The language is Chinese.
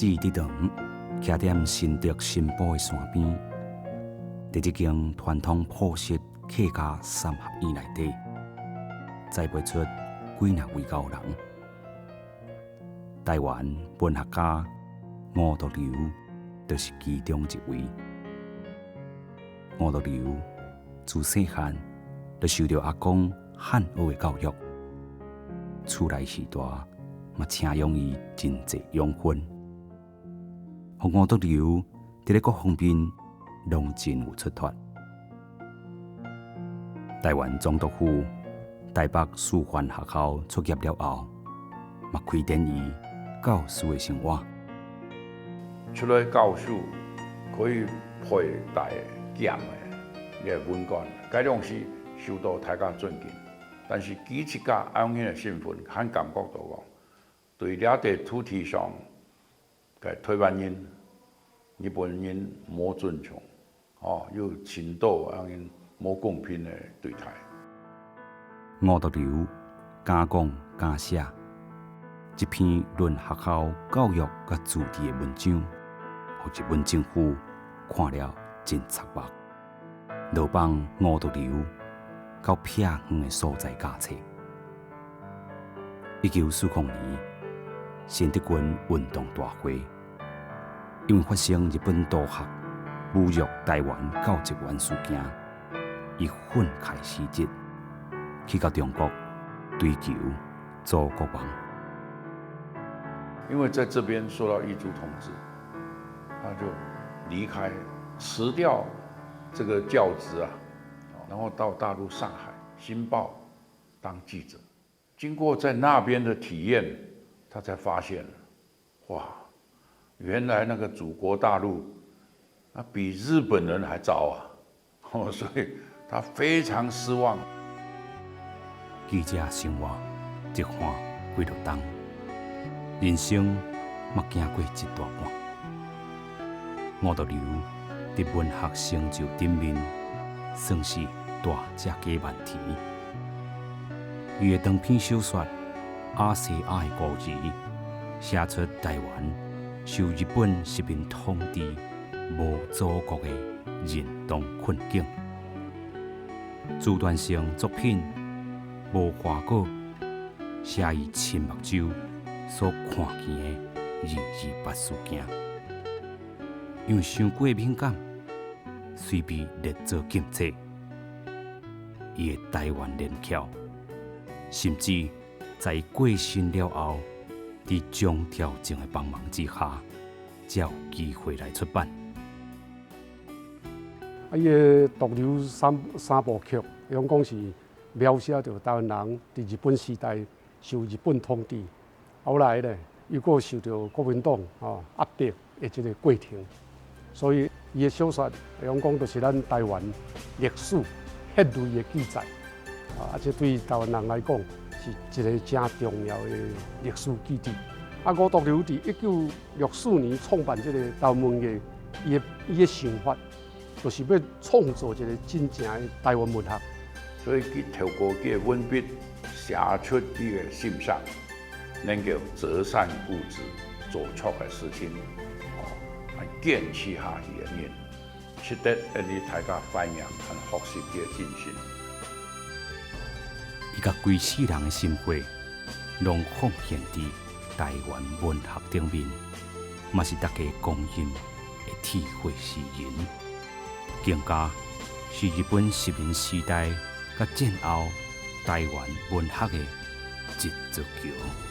志伫长，徛踮新竹新埔的山边，伫一间传统朴实客家三合院内底，栽培出几若位高人。台湾文学家吴道流就是其中一位。吴道流自细汉就受到阿公汉学的教育，厝内时代嘛请用伊真济养分，互吴道流伫咧各方面拢真有出脱。台湾总督府台北师范学校出业了后，嘛开展伊教师的生活。除了教书，可以佩戴剑的文官，该种是受到大家尊敬。但是基一家安永的身份，很感觉到讲，对了地土地上嘅台湾人、日本人冇尊重，有程度安永冇公平的对待。吴道流敢讲敢写一篇论学校教育甲治理的文章，互日本政府看了真触目，落放吴道流到僻远的所在驾册。1940年，新德军运动大会，因为发生日本刀客侮辱台湾教职员事件，伊愤慨辞职，去到中国追求祖国梦。因为在这边受到异族统治，他就离开，辞掉这个教职啊，然后到大陆上海《新报》当记者。经过在那边的体验，他才发现，哇，原来那个祖国大陆，比日本人还糟啊！所以他非常失望。记者生活一看几落冬，人生嘛行过一大半。吴道流伫文学成就顶面，算是大只鸡慢啼。伊的长篇小说《阿西阿的故事》，写出台湾受日本殖民统治、无祖国的认同困境。自传性作品《无花果》，写伊亲目睭所看见的228事件。因为伤过敏感，虽被列做禁册。伊的台湾恋巧，甚至在伊过身了后，伫张条正的帮忙之下，才有机会来出版。伊的《道流三部曲》，用讲是描写着台湾人伫日本时代受日本统治，后来呢，又过受到国民党压迫的一个过程。所以，伊的小说用讲就是咱台湾历史血泪的记载，而且对台湾人来讲是一个真重要的历史记忆。吴道流伫1964年创办这个台湾文艺，伊的想法就是要创造一个真正的台湾文学。所以佢透过佢嘅文笔写出佢嘅心声，能够择善固执，做错嘅事情，坚持下去嘅人，值得你大家欢迎和学习嘅精神。伊甲规世人的心血，拢奉献伫台湾文学顶面，嘛是大家公认的铁血诗人，更加是日本殖民时代甲战后台湾文学的一座桥。